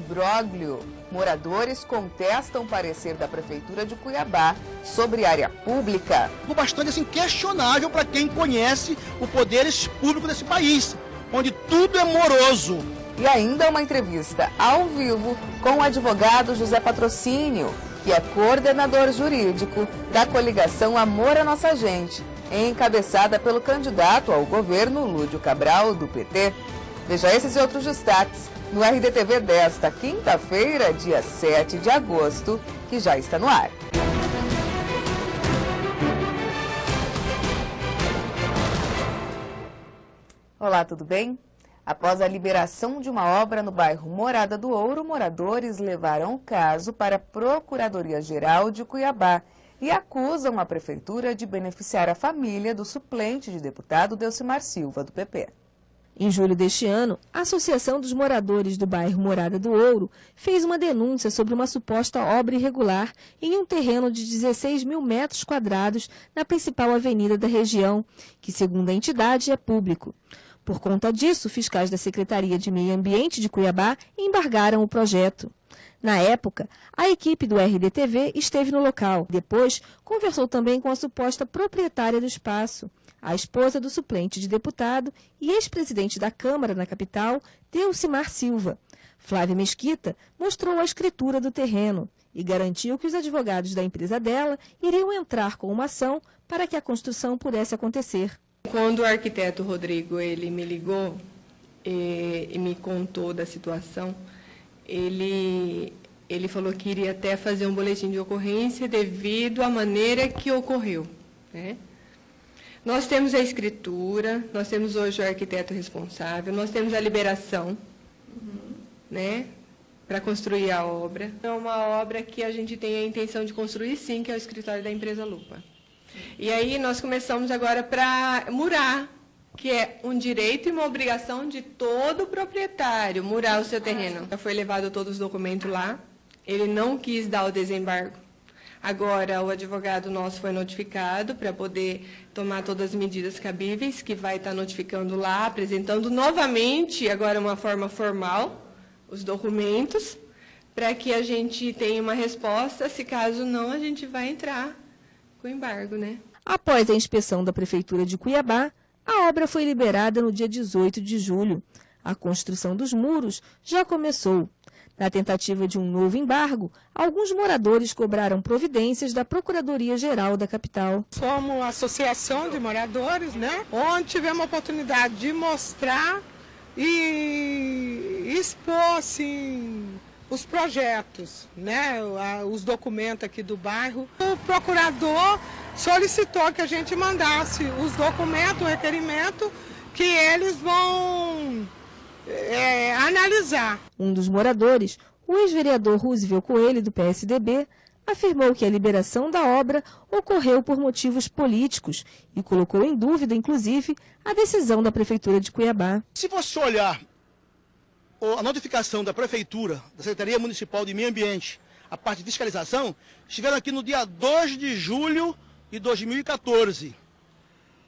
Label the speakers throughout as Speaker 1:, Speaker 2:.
Speaker 1: imbróglio. Moradores contestam parecer da Prefeitura de Cuiabá sobre área pública.
Speaker 2: Bastante questionável para quem conhece o poder público desse país, onde tudo é moroso.
Speaker 1: E ainda uma entrevista ao vivo com o advogado José Patrocínio, que é coordenador jurídico da coligação Amor à Nossa Gente, encabeçada pelo candidato ao governo Lúdio Cabral, do PT. Veja esses e outros destaques no RDTV desta quinta-feira, dia 7 de agosto, que já está no ar. Olá, tudo bem? Após a liberação de uma obra no bairro Morada do Ouro, moradores levaram o caso para a Procuradoria-Geral de Cuiabá e acusam a Prefeitura de beneficiar a família do suplente de deputado Delcimar Silva, do PP.
Speaker 3: Em julho deste ano, a Associação dos Moradores do bairro Morada do Ouro fez uma denúncia sobre uma suposta obra irregular em um terreno de 16 mil metros quadrados na principal avenida da região, que, segundo a entidade, é público. Por conta disso, fiscais da Secretaria de Meio Ambiente de Cuiabá embargaram o projeto. Na época, a equipe do RDTV esteve no local. Depois, conversou também com a suposta proprietária do espaço, a esposa do suplente de deputado e ex-presidente da Câmara na capital, Delcimar Silva. Flávia Mesquita mostrou a escritura do terreno e garantiu que os advogados da empresa dela iriam entrar com uma ação para que a construção pudesse acontecer.
Speaker 4: Quando o arquiteto Rodrigo ele me ligou e me contou da situação, ele falou que iria até fazer um boletim de ocorrência devido à maneira que ocorreu, né? Nós temos a escritura, nós temos hoje o arquiteto responsável, nós temos a liberação, né, para construir a obra. É uma obra que a gente tem a intenção de construir, sim, que é o escritório da empresa Lupa. E aí nós começamos agora para murar, que é um direito e uma obrigação de todo proprietário, murar o seu terreno. Já foi levado todos os documentos lá, ele não quis dar o desembargo. Agora o advogado nosso foi notificado para poder tomar todas as medidas cabíveis, que vai estar notificando lá, apresentando novamente, agora uma forma formal, os documentos, para que a gente tenha uma resposta, se caso não, a gente vai entrar com embargo, né?
Speaker 3: Após a inspeção da Prefeitura de Cuiabá, a obra foi liberada no dia 18 de julho. A construção dos muros já começou. Na tentativa de um novo embargo, alguns moradores cobraram providências da Procuradoria-Geral da capital.
Speaker 5: Somos a associação de moradores, né? Onde tivemos a oportunidade de mostrar e expor, assim, os projetos, né? Os documentos aqui do bairro. O procurador solicitou que a gente mandasse os documentos, o requerimento, que eles vão analisar.
Speaker 3: Um dos moradores, o ex-vereador Roosevelt Coelho, do PSDB, afirmou que a liberação da obra ocorreu por motivos políticos e colocou em dúvida, inclusive, a decisão da Prefeitura de Cuiabá.
Speaker 2: Se você olhar a notificação da Prefeitura, da Secretaria Municipal de Meio Ambiente, a parte de fiscalização, estiveram aqui no dia 2 de julho de 2014.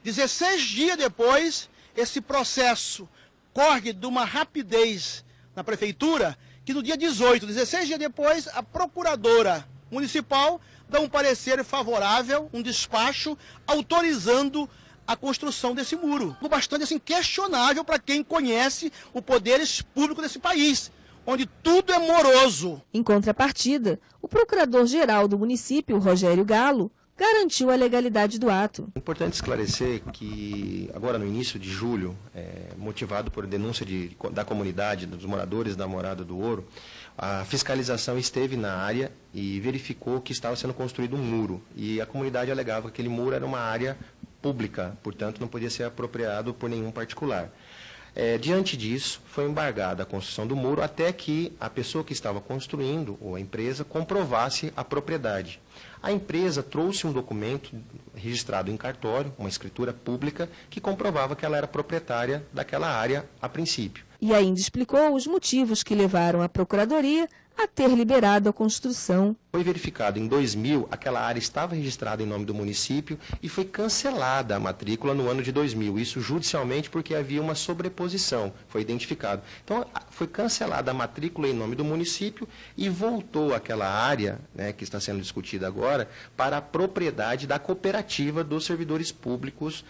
Speaker 2: 16 dias depois, esse processo corre de uma rapidez na Prefeitura, que no dia 18, 16 dias depois, a Procuradora Municipal dá um parecer favorável, um despacho, autorizando a construção desse muro. Bastante questionável para quem conhece o poder público desse país, onde tudo é moroso.
Speaker 3: Em contrapartida, o procurador-geral do município, Rogério Galo, garantiu a legalidade do ato.
Speaker 6: É importante esclarecer que, agora no início de julho, motivado por denúncia da comunidade, dos moradores da Morada do Ouro, a fiscalização esteve na área e verificou que estava sendo construído um muro. E a comunidade alegava que aquele muro era uma área pública, portanto não podia ser apropriado por nenhum particular. Diante disso, foi embargada a construção do muro até que a pessoa que estava construindo, ou a empresa, comprovasse a propriedade. A empresa trouxe um documento registrado em cartório, uma escritura pública, que comprovava que ela era proprietária daquela área a princípio.
Speaker 3: E ainda explicou os motivos que levaram a Procuradoria a ter liberado a construção.
Speaker 6: Foi verificado em 2000, aquela área estava registrada em nome do município e foi cancelada a matrícula no ano de 2000. Isso judicialmente porque havia uma sobreposição, foi identificado. Então, foi cancelada a matrícula em nome do município e voltou aquela área, né, que está sendo discutida agora, para a propriedade da cooperativa dos servidores públicos,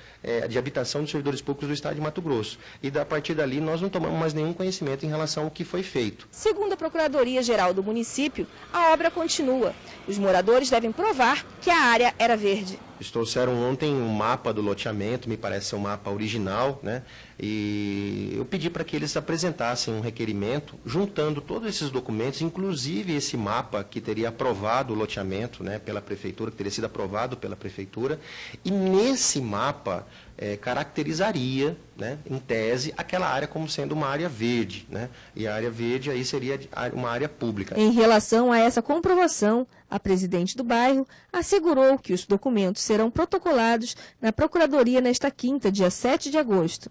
Speaker 6: de habitação dos servidores públicos do Estado de Mato Grosso. E, a partir dali, nós não tomamos mais nenhum conhecimento em relação ao que foi feito.
Speaker 3: Segundo a Procuradoria-Geral do município, a obra continua. Os moradores devem provar que a área era verde.
Speaker 6: Eles trouxeram ontem um mapa do loteamento, me parece ser um mapa original, né? E eu pedi para que eles apresentassem um requerimento, juntando todos esses documentos, inclusive esse mapa que teria aprovado o loteamento, né, pela prefeitura, que teria sido aprovado pela prefeitura, e nesse mapa caracterizaria, né, em tese, aquela área como sendo uma área verde, né? E a área verde aí seria uma área pública.
Speaker 3: Em relação a essa comprovação, a presidente do bairro assegurou que os documentos serão protocolados na Procuradoria nesta quinta, dia 7 de agosto.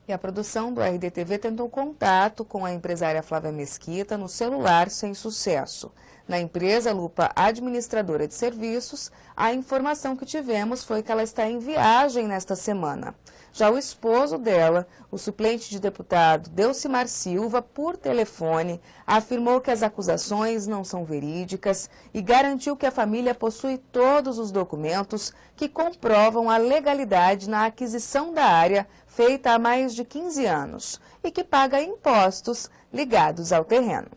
Speaker 1: E a produção do RDTV tentou contato com a empresária Flávia Mesquita no celular sem sucesso. Na empresa Lupa Administradora de Serviços, a informação que tivemos foi que ela está em viagem nesta semana. Já o esposo dela, o suplente de deputado Delcimar Silva, por telefone, afirmou que as acusações não são verídicas e garantiu que a família possui todos os documentos que comprovam a legalidade na aquisição da área feita há mais de 15 anos e que paga impostos ligados ao terreno.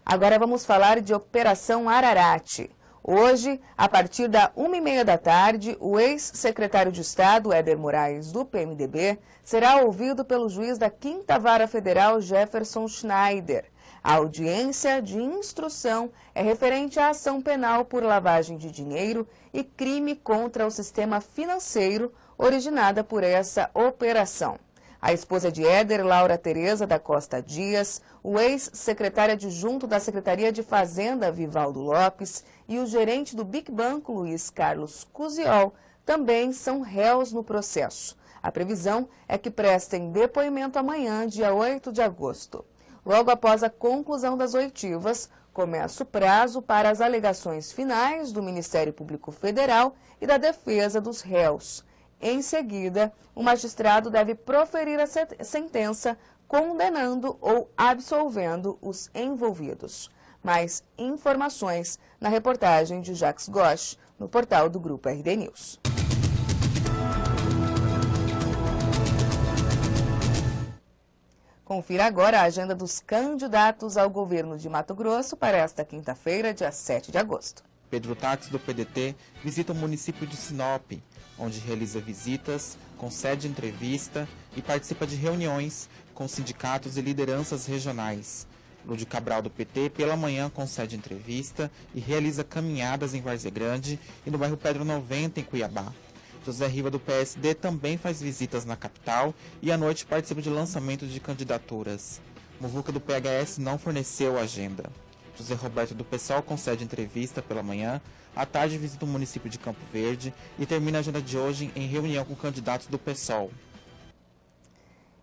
Speaker 1: Agora vamos falar de Operação Ararate. Hoje, a partir da 1h30 da tarde, o ex-secretário de Estado, Éder Moraes, do PMDB, será ouvido pelo juiz da 5ª Vara Federal, Jefferson Schneider. A audiência de instrução é referente à ação penal por lavagem de dinheiro e crime contra o sistema financeiro originada por essa operação. A esposa de Éder, Laura Tereza da Costa Dias, o ex-secretário adjunto da Secretaria de Fazenda, Vivaldo Lopes, e o gerente do Big Banco, Luiz Carlos Cusiol, também são réus no processo. A previsão é que prestem depoimento amanhã, dia 8 de agosto. Logo após a conclusão das oitivas, começa o prazo para as alegações finais do Ministério Público Federal e da defesa dos réus. Em seguida, o magistrado deve proferir a sentença condenando ou absolvendo os envolvidos. Mais informações na reportagem de Jacques Gosch, no portal do Grupo RD News. Confira agora a agenda dos candidatos ao governo de Mato Grosso para esta quinta-feira, dia 7 de agosto.
Speaker 7: Pedro Táxi, do PDT, visita o município de Sinop, onde realiza visitas, concede entrevista e participa de reuniões com sindicatos e lideranças regionais. Lúdio Cabral, do PT, pela manhã concede entrevista e realiza caminhadas em Várzea Grande e no bairro Pedro 90, em Cuiabá. José Riva, do PSD, também faz visitas na capital e à noite participa de lançamento de candidaturas. Muvuca, do PHS, não forneceu agenda. José Roberto, do PSOL, concede entrevista pela manhã, à tarde visita o município de Campo Verde e termina a agenda de hoje em reunião com candidatos do PSOL.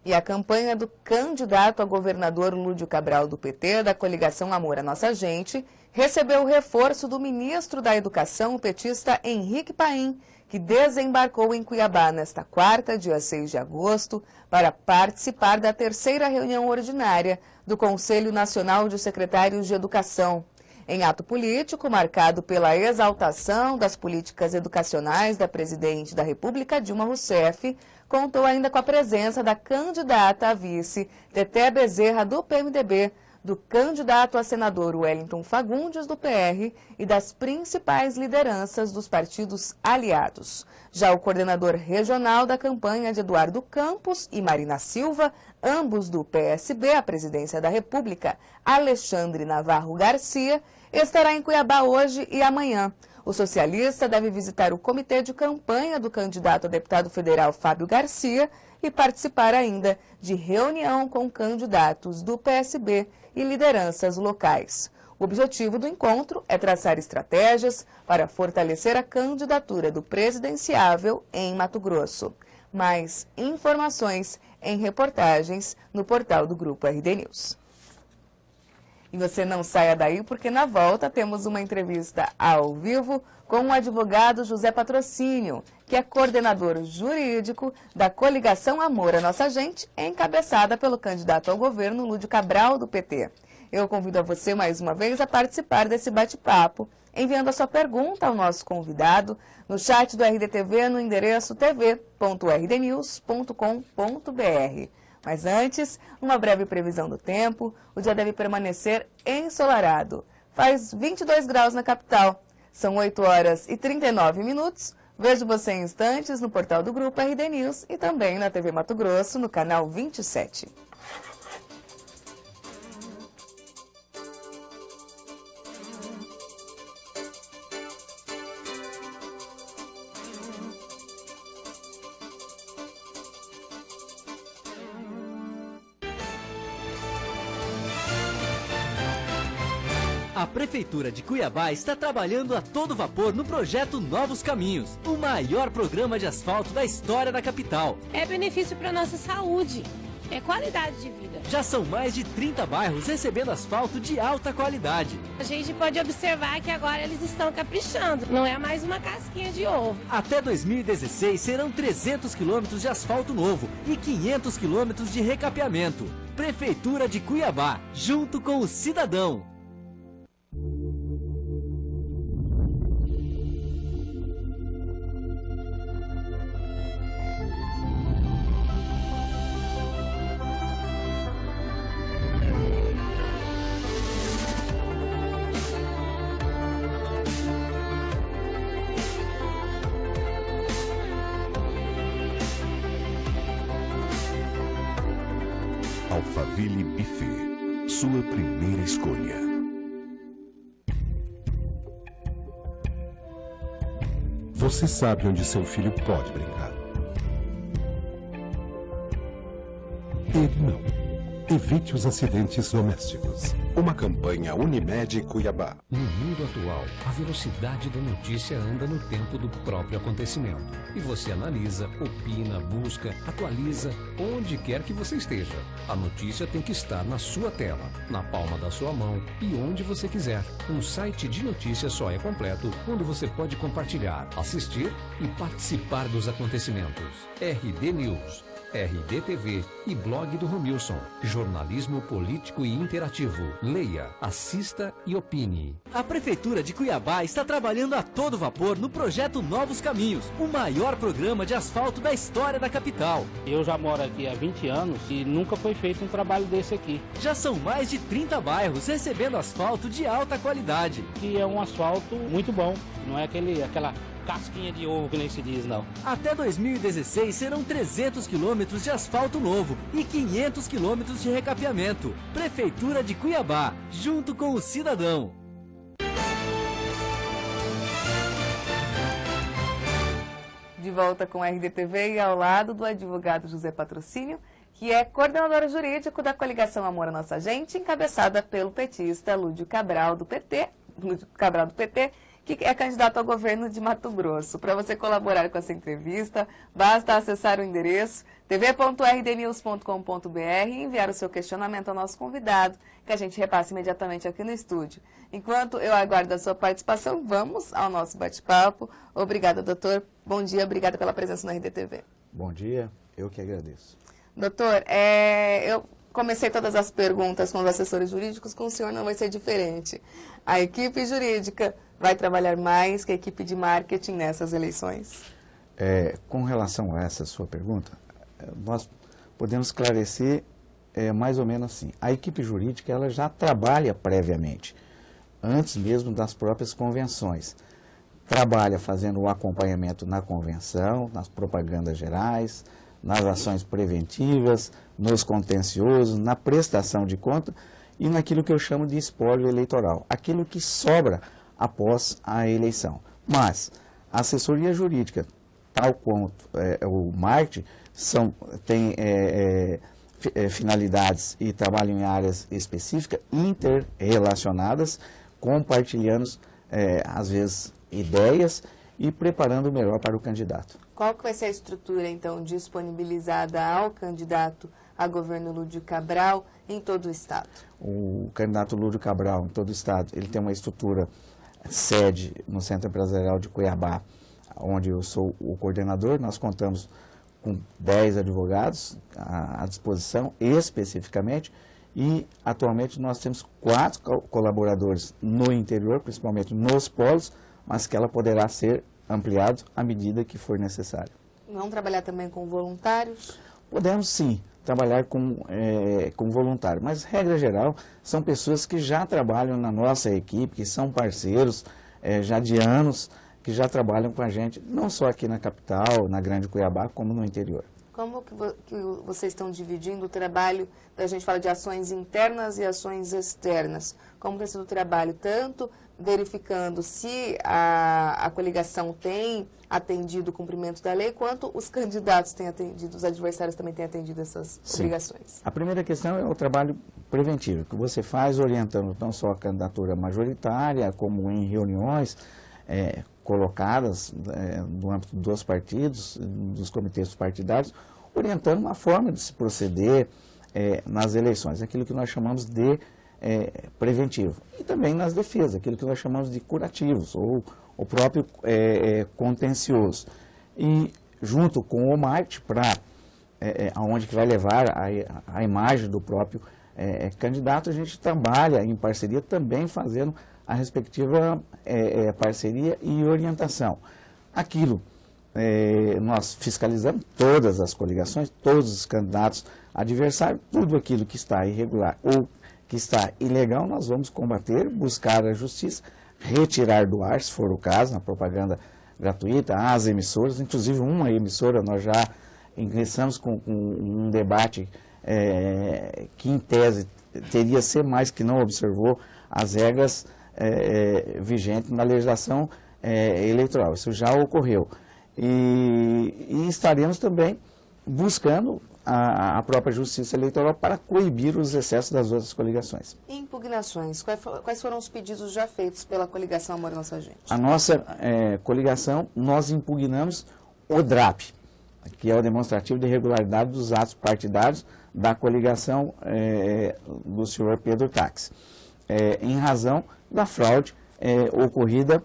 Speaker 1: E a campanha do candidato a governador Lúdio Cabral, do PT, da coligação Amor à Nossa Gente, recebeu o reforço do ministro da Educação, o petista Henrique Paim, que desembarcou em Cuiabá nesta quarta, dia 6 de agosto, para participar da 3ª reunião ordinária do Conselho Nacional de Secretários de Educação. Em ato político, marcado pela exaltação das políticas educacionais da presidente da República, Dilma Rousseff, contou ainda com a presença da candidata a vice, Teté Bezerra, do PMDB, do candidato a senador Wellington Fagundes, do PR, e das principais lideranças dos partidos aliados. Já o coordenador regional da campanha de Eduardo Campos e Marina Silva, ambos do PSB, a presidência da República, Alexandre Navarro Garcia, estará em Cuiabá hoje e amanhã. O socialista deve visitar o comitê de campanha do candidato a deputado federal Fábio Garcia e participar ainda de reunião com candidatos do PSB e lideranças locais. O objetivo do encontro é traçar estratégias para fortalecer a candidatura do presidenciável em Mato Grosso. Mais informações em reportagens no portal do Grupo RD News. E você não saia daí, porque na volta temos uma entrevista ao vivo com o advogado José Patrocínio, que é coordenador jurídico da coligação Amor à Nossa Gente, encabeçada pelo candidato ao governo Lúdio Cabral, do PT. Eu convido a você mais uma vez a participar desse bate-papo, enviando a sua pergunta ao nosso convidado no chat do RDTV no endereço tv.rdnews.com.br. Mas antes, uma breve previsão do tempo. O dia deve permanecer ensolarado. Faz 22 graus na capital. São 8 horas e 39 minutos. Vejo você em instantes no portal do Grupo RD News e também na TV Mato Grosso, no canal 27.
Speaker 8: A Prefeitura de Cuiabá está trabalhando a todo vapor no projeto Novos Caminhos, o maior programa de asfalto da história da capital.
Speaker 9: É benefício para a nossa saúde, é qualidade de vida.
Speaker 8: Já são mais de 30 bairros recebendo asfalto de alta qualidade.
Speaker 9: A gente pode observar que agora eles estão caprichando, não é mais uma casquinha de ovo.
Speaker 8: Até 2016 serão 300 quilômetros de asfalto novo e 500 quilômetros de recapeamento. Prefeitura de Cuiabá, junto com o cidadão.
Speaker 10: Alphaville Buffet, sua primeira escolha. Você sabe onde seu filho pode brincar. Ele não. Evite os acidentes domésticos. Uma campanha Unimed Cuiabá.
Speaker 11: No mundo atual, a velocidade da notícia anda no tempo do próprio acontecimento. E você analisa, opina, busca, atualiza, onde quer que você esteja. A notícia tem que estar na sua tela, na palma da sua mão e onde você quiser. Um site de notícias só é completo quando você pode compartilhar, assistir e participar dos acontecimentos. RD News, RDTV e blog do Romilson. Jornalismo político e interativo. Leia, assista e opine.
Speaker 8: A Prefeitura de Cuiabá está trabalhando a todo vapor no projeto Novos Caminhos, o maior programa de asfalto da história da capital.
Speaker 12: Eu já moro aqui há 20 anos e nunca foi feito um trabalho desse aqui.
Speaker 8: Já são mais de 30 bairros recebendo asfalto de alta qualidade.
Speaker 12: E é um asfalto muito bom, não é aquela casquinha de ovo que nem se diz, não.
Speaker 8: Até 2016 serão 300 quilômetros de asfalto novo e 500 quilômetros de recapeamento. Prefeitura de Cuiabá, junto com o cidadão.
Speaker 1: De volta com a RDTV e ao lado do advogado José Patrocínio, que é coordenador jurídico da coligação Amor à Nossa Gente, encabeçada pelo petista Lúdio Cabral, do PT, que é candidato ao governo de Mato Grosso. Para você colaborar com essa entrevista, basta acessar o endereço tv.rdnews.com.br e enviar o seu questionamento ao nosso convidado, que a gente repassa imediatamente aqui no estúdio. Enquanto eu aguardo a sua participação, vamos ao nosso bate-papo. Obrigada, doutor. Bom dia, obrigada pela presença no RDTV.
Speaker 13: Bom dia, eu que agradeço.
Speaker 1: Doutor, eu comecei todas as perguntas com os assessores jurídicos, com o senhor não vai ser diferente. A equipe jurídica vai trabalhar mais que a equipe de marketing nessas eleições?
Speaker 13: Com relação a essa sua pergunta, nós podemos esclarecer mais ou menos assim. A equipe jurídica ela já trabalha previamente, antes mesmo das próprias convenções. Trabalha fazendo o acompanhamento na convenção, nas propagandas gerais, nas ações preventivas, nos contenciosos, na prestação de conta e naquilo que eu chamo de espólio eleitoral, aquilo que sobra após a eleição. Mas a assessoria jurídica, tal como o marketing, tem finalidades e trabalham em áreas específicas, interrelacionadas, compartilhando, às vezes, ideias e preparando o melhor para o candidato.
Speaker 1: Qual que vai ser a estrutura, então, disponibilizada ao candidato a governo Lúdio Cabral em todo o estado?
Speaker 13: O candidato Lúdio Cabral em todo o estado, ele tem uma estrutura sede no Centro Empresarial de Cuiabá, onde eu sou o coordenador. Nós contamos com 10 advogados à disposição especificamente, e atualmente nós temos 4 colaboradores no interior, principalmente nos polos, mas que ela poderá ser ampliado à medida que for necessário.
Speaker 1: Vamos trabalhar também com voluntários?
Speaker 13: Podemos sim trabalhar com voluntário, mas regra geral são pessoas que já trabalham na nossa equipe, que são parceiros já de anos, que já trabalham com a gente, não só aqui na capital, na Grande Cuiabá, como no interior.
Speaker 1: Como que vocês estão dividindo o trabalho? A gente fala de ações internas e ações externas. Como tem sido o trabalho, tanto verificando se a coligação tem atendido o cumprimento da lei, quanto os candidatos têm atendido, os adversários também têm atendido essas obrigações?
Speaker 13: A primeira questão é o trabalho preventivo, que você faz orientando não só a candidatura majoritária, como em reuniões colocadas no âmbito dos partidos, dos comitês partidários, orientando uma forma de se proceder nas eleições, aquilo que nós chamamos de preventivo. E também nas defesas, aquilo que nós chamamos de curativos, ou o próprio contencioso. E junto com o marketing, para aonde que vai levar a imagem do próprio candidato, a gente trabalha em parceria também fazendo a respectiva parceria e orientação. Aquilo, nós fiscalizamos todas as coligações, todos os candidatos adversários, tudo aquilo que está irregular ou que está ilegal, nós vamos combater, buscar a justiça, retirar do ar, se for o caso, na propaganda gratuita, às emissoras, inclusive uma emissora nós já ingressamos com um debate que em tese teria ser mais que não observou as regras vigentes na legislação eleitoral. Isso já ocorreu. E estaremos também buscando a própria Justiça Eleitoral para coibir os excessos das outras coligações.
Speaker 1: E impugnações, quais foram os pedidos já feitos pela coligação Amor à Nossa Gente?
Speaker 13: A nossa coligação, nós impugnamos o DRAP, que é o demonstrativo de irregularidade dos atos partidários da coligação do senhor Pedro Táxi, em razão da fraude ocorrida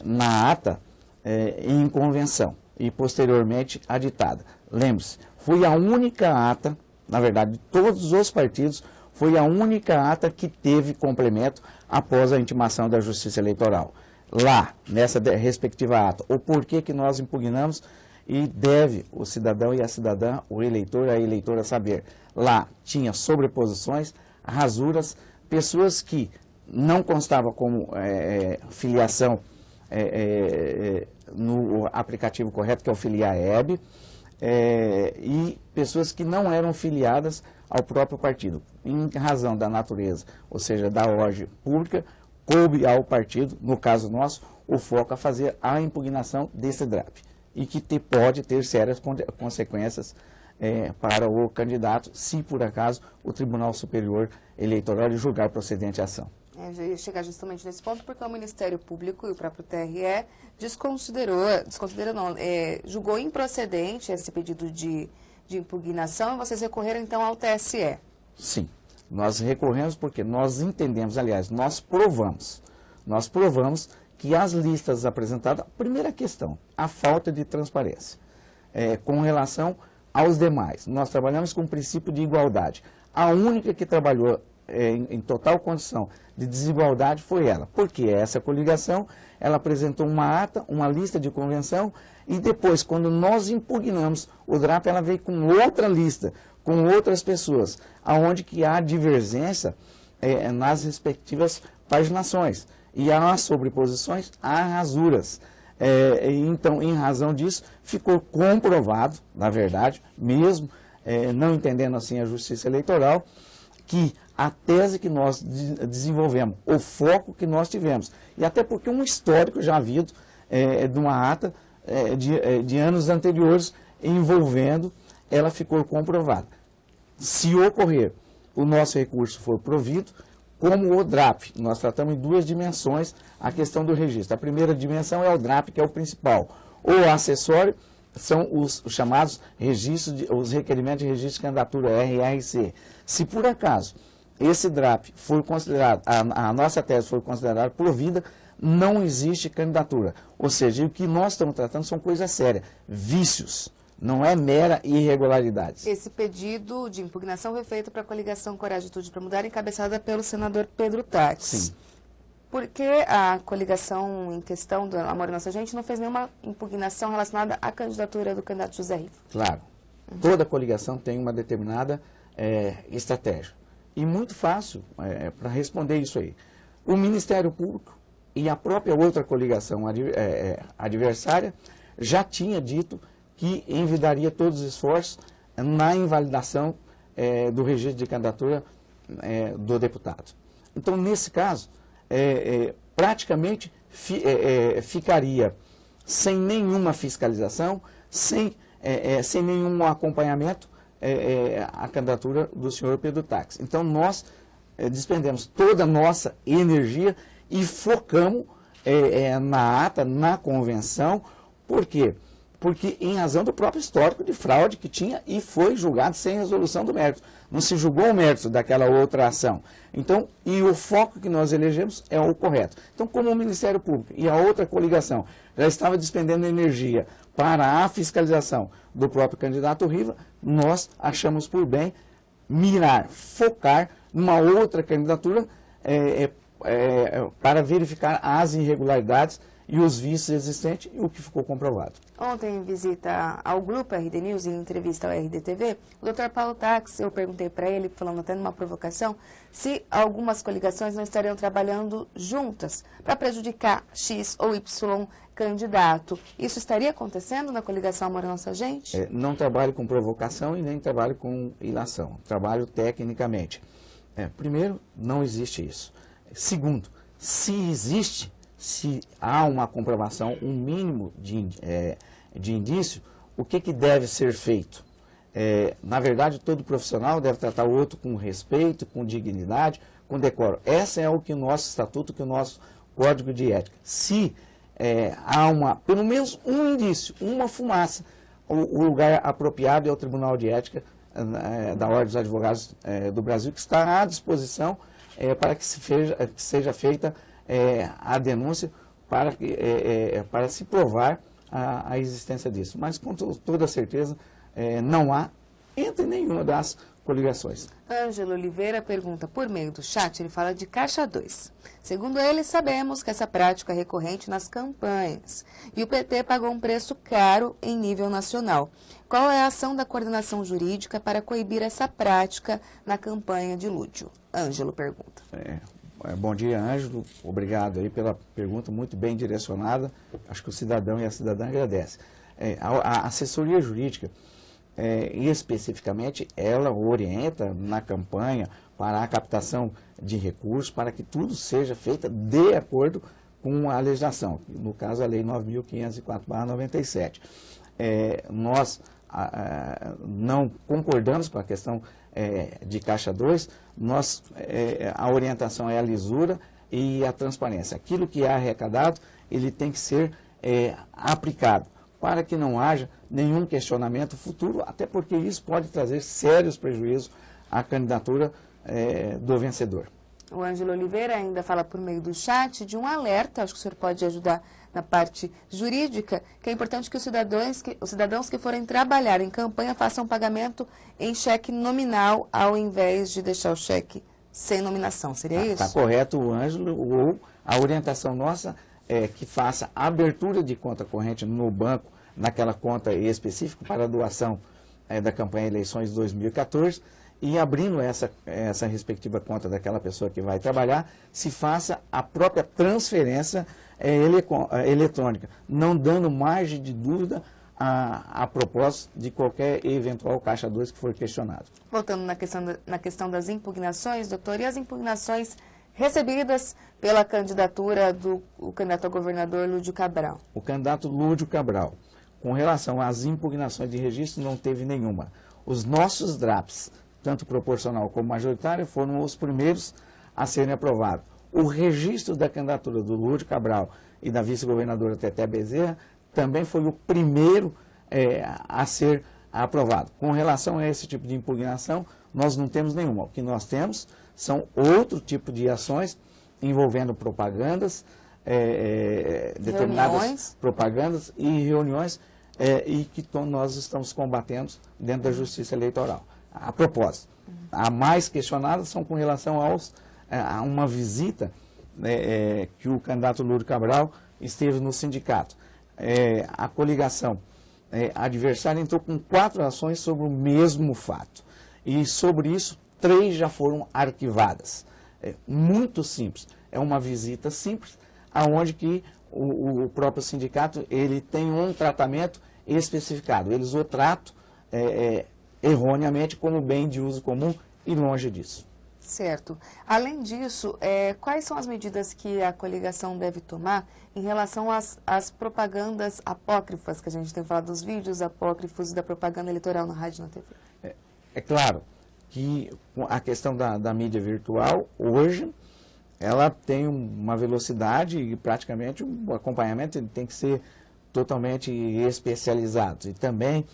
Speaker 13: na ata em convenção e posteriormente aditada. Lembre-se, foi a única ata, na verdade, de todos os partidos, foi a única ata que teve complemento após a intimação da Justiça Eleitoral. Lá, nessa respectiva ata, o porquê que nós impugnamos, e deve o cidadão e a cidadã, o eleitor e a eleitora saber. Lá tinha sobreposições, rasuras, pessoas que não constavam como filiação no aplicativo correto, que é o Filiaeb, e pessoas que não eram filiadas ao próprio partido, em razão da natureza, ou seja, da ordem pública, coube ao partido, no caso nosso, o foco a fazer a impugnação desse DRAP, e que pode ter sérias consequências para o candidato, se por acaso o Tribunal Superior Eleitoral julgar procedente a ação.
Speaker 1: Já ia chegar justamente nesse ponto, porque o Ministério Público e o próprio TRE julgou improcedente esse pedido de impugnação, e vocês recorreram então ao TSE.
Speaker 13: Sim, nós recorremos porque nós entendemos, aliás, nós provamos que as listas apresentadas, primeira questão, a falta de transparência. Com relação aos demais, nós trabalhamos com o princípio de igualdade. A única que trabalhou em total condição de desigualdade foi ela, porque essa coligação, ela apresentou uma ata, uma lista de convenção, e depois, quando nós impugnamos o DRAP, ela veio com outra lista, com outras pessoas, aonde que há divergência nas respectivas paginações, e há sobreposições, há rasuras. Então, em razão disso, ficou comprovado, na verdade, mesmo não entendendo assim a Justiça Eleitoral, que a tese que nós desenvolvemos, o foco que nós tivemos, e até porque um histórico já havido de uma ata de anos anteriores envolvendo, ela ficou comprovada. Se ocorrer, o nosso recurso for provido, como o DRAP, nós tratamos em duas dimensões a questão do registro. A primeira dimensão é o DRAP, que é o principal. O acessório são os chamados registros, os requerimentos de registro de candidatura, RRC. Se por acaso esse DRAP for considerado, a nossa tese for considerada provida, não existe candidatura. Ou seja, o que nós estamos tratando são coisas sérias, vícios, não é mera irregularidades.
Speaker 1: Esse pedido de impugnação foi feito para a coligação Coragem e Atitude para Mudar, encabeçada pelo senador Pedro Táxi.
Speaker 13: Sim.
Speaker 1: Por que a coligação em questão do Amor à Nossa Gente não fez nenhuma impugnação relacionada à candidatura do candidato José Riva?
Speaker 13: Claro. Toda coligação tem uma determinada estratégia. E muito fácil para responder isso aí. O Ministério Público e a própria outra coligação adversária já tinha dito que envidaria todos os esforços na invalidação do registro de candidatura do deputado. Então, nesse caso, praticamente ficaria sem nenhuma fiscalização, sem nenhum acompanhamento a candidatura do senhor Pedro Táxi. Então, nós despendemos toda a nossa energia e focamos na ata, na convenção. Por quê? Porque em razão do próprio histórico de fraude que tinha e foi julgado sem resolução do mérito. Não se julgou o mérito daquela outra ação. Então, e o foco que nós elegemos é o correto. Então, como o Ministério Público e a outra coligação já estava despendendo energia para a fiscalização do próprio candidato Riva, nós achamos por bem mirar, focar numa outra candidatura para verificar as irregularidades e os vícios existentes, e o que ficou comprovado.
Speaker 1: Ontem, em visita ao Grupo RD News, em entrevista ao RDTV, o Dr. Paulo Táxi, eu perguntei para ele, falando até numa provocação, se algumas coligações não estariam trabalhando juntas para prejudicar X ou Y candidato. Isso estaria acontecendo na coligação Amor à Nossa Gente?
Speaker 13: Não trabalho com provocação e nem trabalho com ilação. Trabalho tecnicamente. Primeiro, não existe isso. Segundo, se existe, se há uma comprovação, um mínimo de indício, o que deve ser feito? Na verdade, todo profissional deve tratar o outro com respeito, com dignidade, com decoro. Esse é o que o nosso estatuto, que o nosso código de ética. Se há pelo menos um indício, uma fumaça, o lugar apropriado é o Tribunal de Ética da Ordem dos Advogados do Brasil, que está à disposição para que seja feita a denúncia para se provar a existência disso. Mas, com toda certeza, não há entre nenhuma das coligações.
Speaker 1: Ângelo Oliveira pergunta, por meio do chat, ele fala de Caixa 2. Segundo ele, sabemos que essa prática é recorrente nas campanhas. E o PT pagou um preço caro em nível nacional. Qual é a ação da coordenação jurídica para coibir essa prática na campanha de Lúdio? Ângelo pergunta.
Speaker 13: Bom dia, Ângelo. Obrigado aí pela pergunta muito bem direcionada. Acho que o cidadão e a cidadã agradecem. A assessoria jurídica, especificamente, ela orienta na campanha para a captação de recursos, para que tudo seja feito de acordo com a legislação, no caso a Lei 9.504/97. Nós não concordamos com a questão de Caixa 2, a orientação é a lisura e a transparência. Aquilo que é arrecadado, ele tem que ser aplicado, para que não haja nenhum questionamento futuro, até porque isso pode trazer sérios prejuízos à candidatura do vencedor.
Speaker 1: O Ângelo Oliveira ainda fala por meio do chat de um alerta, acho que o senhor pode ajudar na parte jurídica, que é importante que os cidadãos que forem trabalhar em campanha façam pagamento em cheque nominal, ao invés de deixar o cheque sem nominação. Seria isso?
Speaker 13: Está correto, o Ângelo, ou a orientação nossa é que faça abertura de conta corrente no banco, naquela conta específica para a doação da campanha Eleições 2014, e abrindo essa respectiva conta daquela pessoa que vai trabalhar, se faça a própria transferência eletrônica, não dando margem de dúvida a propósito de qualquer eventual Caixa 2 que for questionado.
Speaker 1: Voltando na questão das impugnações, doutor, e as impugnações recebidas pela candidatura do candidato a governador Lúdio Cabral?
Speaker 13: O candidato Lúdio Cabral, com relação às impugnações de registro, não teve nenhuma. Os nossos DRAPs, tanto proporcional como majoritário, foram os primeiros a serem aprovados. O registro da candidatura do Lúdio Cabral e da vice-governadora Teté Bezerra também foi o primeiro a ser aprovado. Com relação a esse tipo de impugnação, nós não temos nenhuma. O que nós temos são outro tipo de ações envolvendo propagandas, determinadas propagandas e reuniões, e que nós estamos combatendo dentro da Justiça Eleitoral. A propósito, a mais questionada são com relação a uma visita que o candidato Lúdio Cabral esteve no sindicato. A coligação adversária entrou com 4 ações sobre o mesmo fato. E sobre isso, 3 já foram arquivadas. Muito simples. É uma visita simples, aonde que o próprio sindicato ele tem um tratamento especificado. Eles o tratam erroneamente como bem de uso comum e longe disso.
Speaker 1: Certo. Além disso, quais são as medidas que a coligação deve tomar em relação às propagandas apócrifas, que a gente tem falado dos vídeos apócrifos da propaganda eleitoral na rádio e na TV?
Speaker 13: É claro que a questão da mídia virtual, hoje, ela tem uma velocidade e praticamente o acompanhamento tem que ser totalmente especializado. E também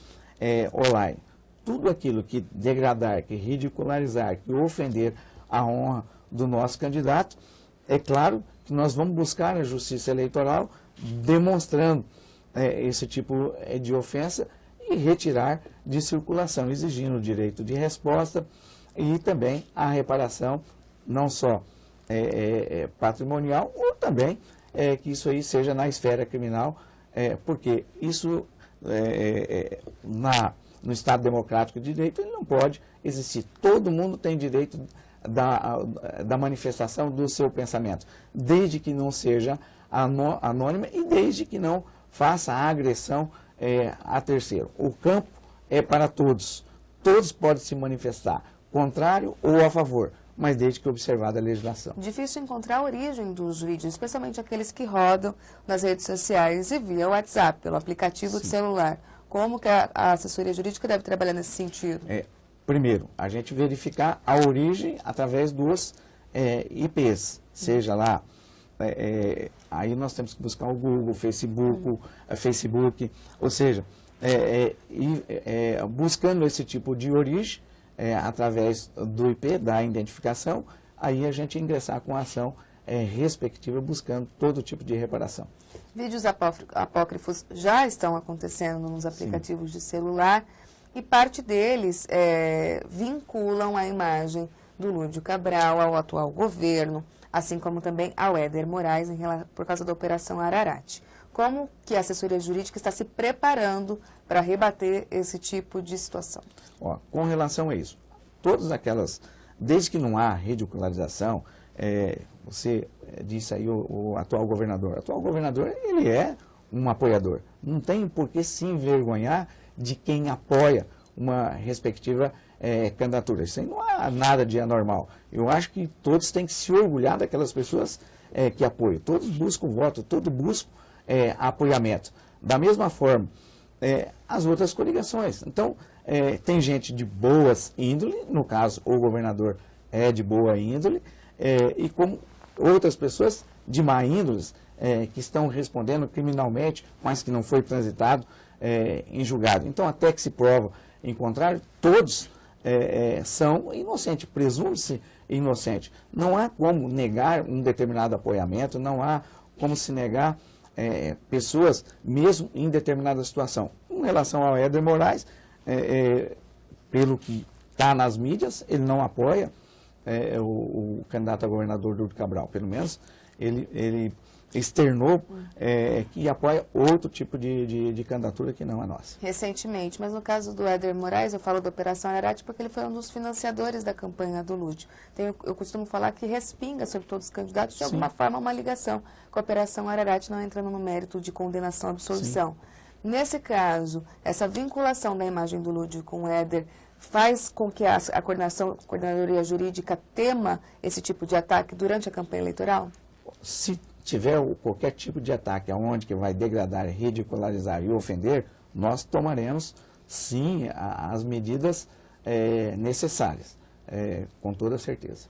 Speaker 13: online. Tudo aquilo que degradar, que ridicularizar, que ofender a honra do nosso candidato, é claro que nós vamos buscar a Justiça Eleitoral demonstrando esse tipo de ofensa e retirar de circulação, exigindo o direito de resposta e também a reparação, não só patrimonial, ou também que isso aí seja na esfera criminal, porque isso no Estado Democrático de Direito ele não pode existir. Todo mundo tem direito da manifestação do seu pensamento, desde que não seja anônima e desde que não faça a agressão a terceiro. O campo é para todos. Todos podem se manifestar, contrário ou a favor, mas desde que observada a legislação.
Speaker 1: Difícil encontrar a origem dos vídeos, especialmente aqueles que rodam nas redes sociais e via WhatsApp, pelo aplicativo de celular. Como que a assessoria jurídica deve trabalhar nesse sentido?
Speaker 13: Primeiro, a gente verificar a origem através dos IPs, seja lá, aí nós temos que buscar o Google, Facebook, ou seja, buscando esse tipo de origem, através do IP, da identificação, aí a gente ingressar com a ação respectiva, buscando todo tipo de reparação.
Speaker 1: Vídeos apócrifos já estão acontecendo nos aplicativos de celular e parte deles vinculam a imagem do Lúdio Cabral ao atual governo, assim como também ao Éder Moraes por causa da Operação Ararat. Como que a assessoria jurídica está se preparando para rebater esse tipo de situação?
Speaker 13: Com relação a isso, todas aquelas, desde que não há ridicularização, você disse aí o atual governador. O atual governador, ele é um apoiador. Não tem por que se envergonhar de quem apoia uma respectiva candidatura. Isso aí não há nada de anormal. Eu acho que todos têm que se orgulhar daquelas pessoas que apoiam. Todos buscam voto, todos buscam apoiamento. Da mesma forma, as outras coligações. Então, tem gente de boas índole, no caso, o governador é de boa índole, e como outras pessoas de má índole, que estão respondendo criminalmente, mas que não foi transitado em julgado. Então, até que se prova em contrário, todos são inocentes, presume-se inocente. Não há como negar um determinado apoiamento, não há como se negar pessoas, mesmo em determinada situação. Em relação ao Éder Moraes, pelo que está nas mídias, ele não apoia o candidato a governador Lúdio Cabral. Pelo menos ele externou que apoia outro tipo de candidatura que não a nossa.
Speaker 1: Recentemente, mas no caso do Éder Moraes, eu falo da Operação Ararat porque ele foi um dos financiadores da campanha do Lúdio. Eu costumo falar que respinga sobre todos os candidatos de alguma forma uma ligação com a Operação Ararat, não entrando no mérito de condenação, absolvição. Sim. Nesse caso, essa vinculação da imagem do Lúdio com o Éder faz com que a coordenadoria jurídica tema esse tipo de ataque durante a campanha eleitoral?
Speaker 13: Se tiver qualquer tipo de ataque aonde que vai degradar, ridicularizar e ofender, nós tomaremos, sim, as medidas necessárias, com toda certeza.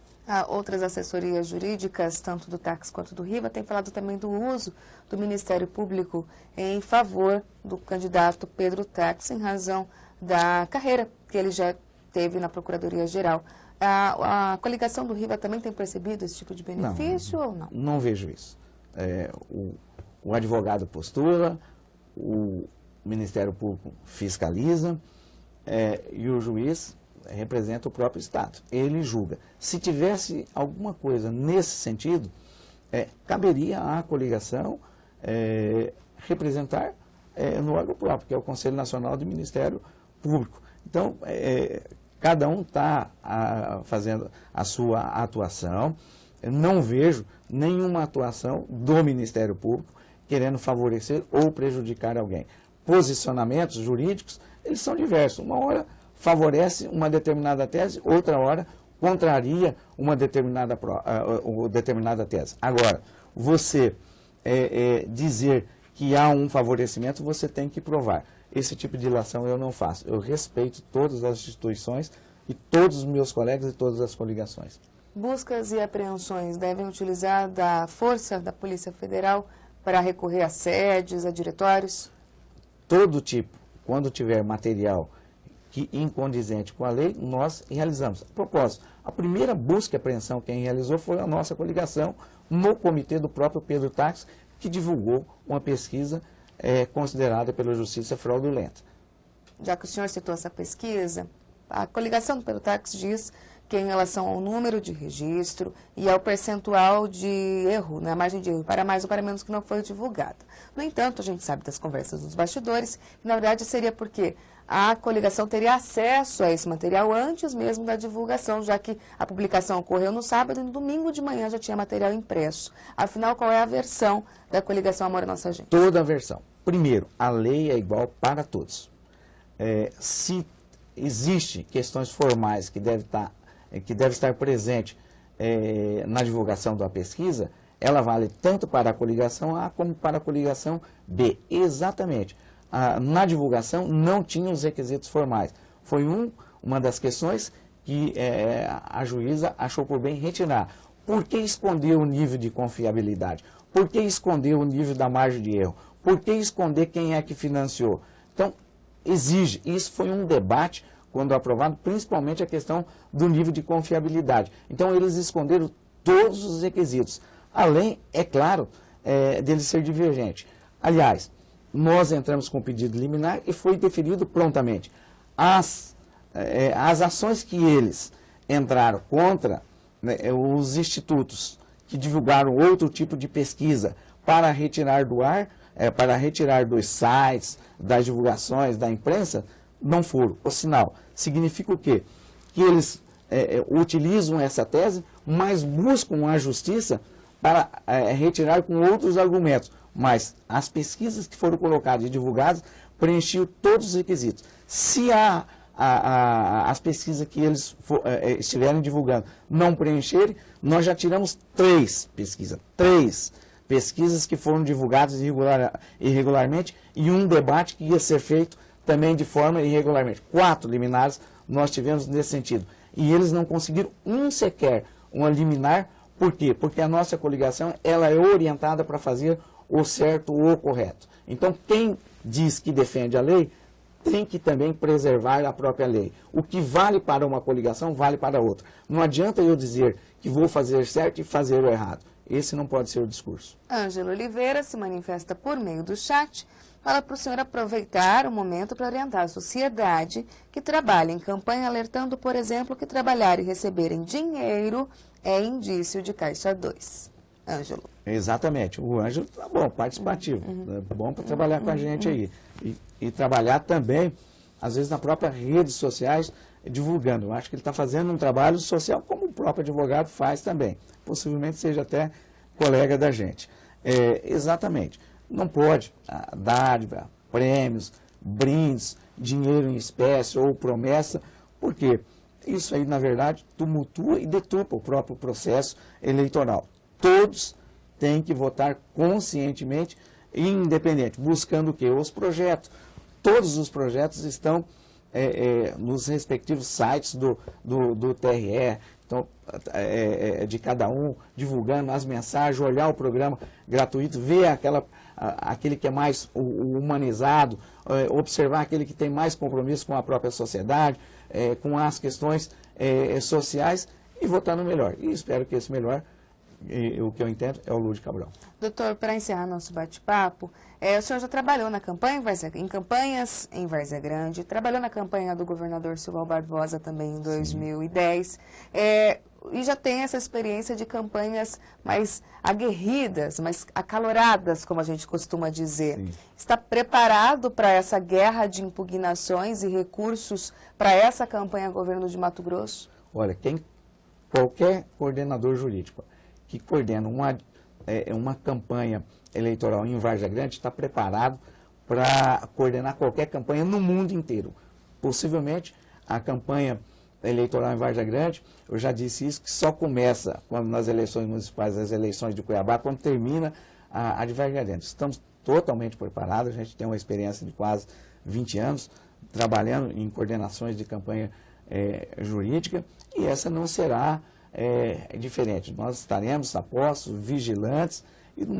Speaker 1: Outras assessorias jurídicas, tanto do TACS quanto do RIVA, têm falado também do uso do Ministério Público em favor do candidato Pedro Tax, em razão da carreira que ele já teve na Procuradoria-Geral. A coligação do RIVA também tem percebido esse tipo de benefício ou não?
Speaker 13: Não vejo isso. O advogado postula, o Ministério Público fiscaliza e o juiz representa o próprio Estado. Ele julga. Se tivesse alguma coisa nesse sentido, caberia à coligação representar no órgão próprio, que é o Conselho Nacional do Ministério Público. Então, cada um está fazendo a sua atuação. Eu não vejo nenhuma atuação do Ministério Público querendo favorecer ou prejudicar alguém. Posicionamentos jurídicos, eles são diversos. Uma hora favorece uma determinada tese, outra hora contraria uma determinada tese. Agora, você dizer que há um favorecimento, você tem que provar. Esse tipo de ilação eu não faço. Eu respeito todas as instituições e todos os meus colegas e todas as coligações.
Speaker 1: Buscas e apreensões devem utilizar da força da Polícia Federal para recorrer a sedes, a diretórios?
Speaker 13: Todo tipo. Quando tiver material que incondizente com a lei, nós realizamos. A propósito, a primeira busca e apreensão quem realizou foi a nossa coligação no comitê do próprio Pedro Tax, que divulgou uma pesquisa considerada pela Justiça fraudulenta.
Speaker 1: Já que o senhor citou essa pesquisa, a coligação do Pedro Tax diz que em relação ao número de registro e ao percentual de erro, na margem de erro, para mais ou para menos, que não foi divulgada. No entanto, a gente sabe das conversas dos bastidores, que na verdade seria porque a coligação teria acesso a esse material antes mesmo da divulgação, já que a publicação ocorreu no sábado e no domingo de manhã já tinha material impresso. Afinal, qual é a versão da coligação Amor à Nossa Gente?
Speaker 13: Toda a versão. Primeiro, a lei é igual para todos. Se existem questões formais que deve estar presente na divulgação da pesquisa, ela vale tanto para a coligação A como para a coligação B. Exatamente. Na divulgação não tinha os requisitos formais. Foi uma das questões que a juíza achou por bem retirar. Por que esconder o nível de confiabilidade? Por que esconder o nível da margem de erro? Por que esconder quem é que financiou? Então, exige. Isso foi um debate, quando aprovado, principalmente a questão do nível de confiabilidade. Então, eles esconderam todos os requisitos. Além, é claro, dele ser divergente. Aliás, nós entramos com pedido liminar e foi deferido prontamente. As ações que eles entraram contra os institutos que divulgaram outro tipo de pesquisa para retirar do ar, para retirar dos sites, das divulgações, da imprensa, não foram. O sinal significa o quê? Que eles utilizam essa tese, mas buscam a justiça para retirar com outros argumentos. Mas as pesquisas que foram colocadas e divulgadas preenchiam todos os requisitos. Se as pesquisas que eles estiverem divulgando não preencherem, nós já tiramos três pesquisas que foram divulgadas irregularmente e um debate que ia ser feito também de forma irregularmente. 4 liminares nós tivemos nesse sentido. E eles não conseguiram sequer uma liminar. Por quê? Porque a nossa coligação ela é orientada para fazer o certo ou o correto. Então, quem diz que defende a lei, tem que também preservar a própria lei. O que vale para uma coligação, vale para outra. Não adianta eu dizer que vou fazer certo e fazer o errado. Esse não pode ser o discurso.
Speaker 1: Ângelo Oliveira se manifesta por meio do chat. Fala para o senhor aproveitar o momento para orientar a sociedade que trabalha em campanha, alertando, por exemplo, que trabalhar e receber em dinheiro é indício de Caixa 2. Ângelo.
Speaker 13: Exatamente. O Ângelo está bom, participativo. É bom para trabalhar com a gente aí. E trabalhar também, às vezes, na própria redes sociais, divulgando. Eu acho que ele está fazendo um trabalho social como o próprio advogado faz também. Possivelmente seja até colega da gente. Exatamente. Não pode dádiva, prêmios, brindes, dinheiro em espécie ou promessa. Por quê? Isso aí, na verdade, tumultua e deturpa o próprio processo eleitoral. Todos têm que votar conscientemente e independente, buscando o quê? Os projetos. Todos os projetos estão nos respectivos sites do TRE, Então, de cada um, divulgando as mensagens, olhar o programa gratuito, ver aquele que é mais humanizado, observar aquele que tem mais compromisso com a própria sociedade, com as questões sociais e votar no melhor. E espero que esse melhor, o que eu entendo, é o Lúdio Cabral.
Speaker 1: Doutor, para encerrar nosso bate-papo, o senhor já trabalhou na campanha em campanhas em Várzea Grande, trabalhou na campanha do governador Silval Barbosa também em 2010, e já tem essa experiência de campanhas mais aguerridas, mais acaloradas, como a gente costuma dizer. Sim. Está preparado para essa guerra de impugnações e recursos para essa campanha governo de Mato Grosso?
Speaker 13: Olha, qualquer coordenador jurídico que coordena uma campanha eleitoral em Várzea Grande está preparado para coordenar qualquer campanha no mundo inteiro. Possivelmente, a campanha eleitoral em Várzea Grande, eu já disse isso, que só começa quando nas eleições municipais, as eleições de Cuiabá, quando termina a de Várzea Grande. Estamos totalmente preparados, a gente tem uma experiência de quase 20 anos trabalhando em coordenações de campanha jurídica, e essa não será diferente. Nós estaremos apostos, vigilantes e de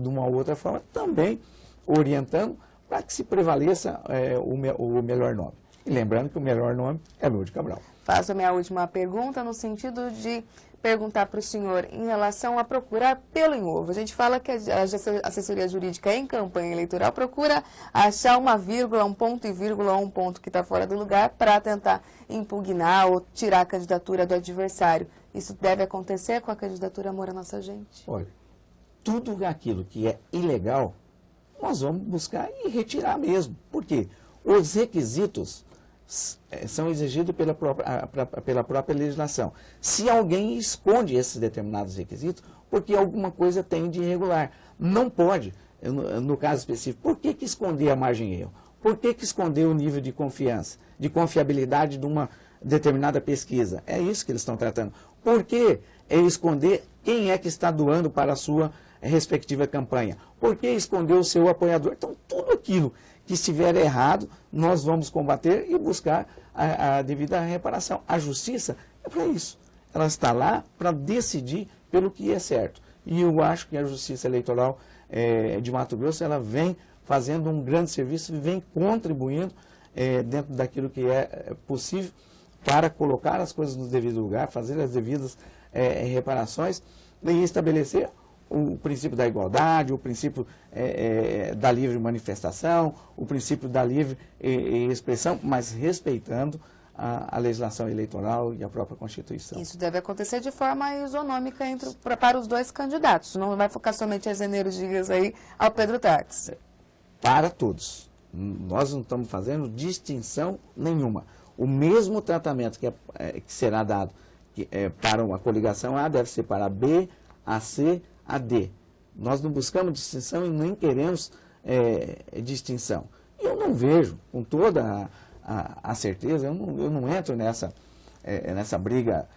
Speaker 13: uma outra forma também orientando para que se prevaleça o melhor nome. E lembrando que o melhor nome é Lúdio Cabral.
Speaker 1: Faço a minha última pergunta no sentido de perguntar para o senhor em relação a procurar pelo em ovo. A gente fala que a assessoria jurídica em campanha eleitoral procura achar uma vírgula, um ponto e vírgula, um ponto que está fora do lugar para tentar impugnar ou tirar a candidatura do adversário. Isso deve acontecer com a candidatura Amor à Nossa Gente?
Speaker 13: Olha, tudo aquilo que é ilegal, nós vamos buscar e retirar mesmo. Por quê? Os requisitos são exigidos pela própria legislação. Se alguém esconde esses determinados requisitos, porque alguma coisa tem de irregular. Não pode, no caso específico, por que esconder a margem de erro? Por que esconder o nível de confiança, de confiabilidade de uma determinada pesquisa? É isso que eles estão tratando. Por que esconder quem é que está doando para a sua respectiva campanha? Por que esconder o seu apoiador? Então, tudo aquilo que estiver errado, nós vamos combater e buscar a devida reparação. A justiça é para isso. Ela está lá para decidir pelo que é certo. E eu acho que a Justiça Eleitoral de Mato Grosso, ela vem fazendo um grande serviço e vem contribuindo dentro daquilo que é possível para colocar as coisas no devido lugar, fazer as devidas reparações e estabelecer o princípio da igualdade, o princípio da livre manifestação, o princípio da livre expressão, mas respeitando a legislação eleitoral e a própria Constituição.
Speaker 1: Isso deve acontecer de forma isonômica para os dois candidatos, não vai focar somente as energias aí ao Pedro Táxi.
Speaker 13: Para todos. Nós não estamos fazendo distinção nenhuma. O mesmo tratamento que será dado para uma coligação A deve ser para a B, a C, a D. Nós não buscamos distinção e nem queremos distinção. E eu não vejo, com toda a certeza, eu não entro nessa briga,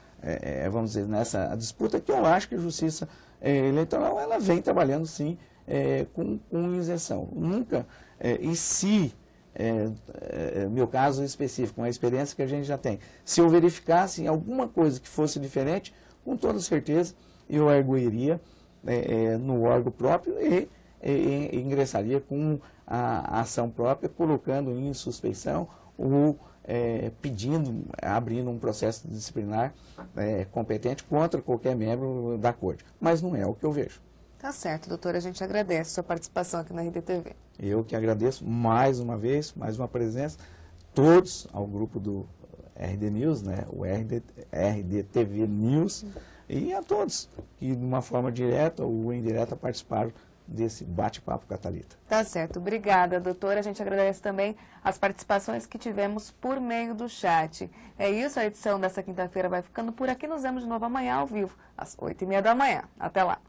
Speaker 13: vamos dizer, nessa disputa, que eu acho que a Justiça Eleitoral ela vem trabalhando, sim, com isenção. Nunca, e se, meu caso específico, uma experiência que a gente já tem, se eu verificasse alguma coisa que fosse diferente, com toda certeza, eu arguiria no órgão próprio e ingressaria com a ação própria, colocando em suspeição ou abrindo um processo disciplinar competente contra qualquer membro da Corte. Mas não é o que eu vejo.
Speaker 1: Tá certo, doutor. A gente agradece a sua participação aqui na RDTV.
Speaker 13: Eu que agradeço mais uma vez, mais uma presença, todos ao grupo do RD News, né, o RDTV News, e a todos que de uma forma direta ou indireta participaram desse bate-papo com a Thalita.
Speaker 1: Tá certo. Obrigada, doutora. A gente agradece também as participações que tivemos por meio do chat. É isso, a edição dessa quinta-feira vai ficando por aqui. Nos vemos de novo amanhã ao vivo, às 8h30 da manhã. Até lá.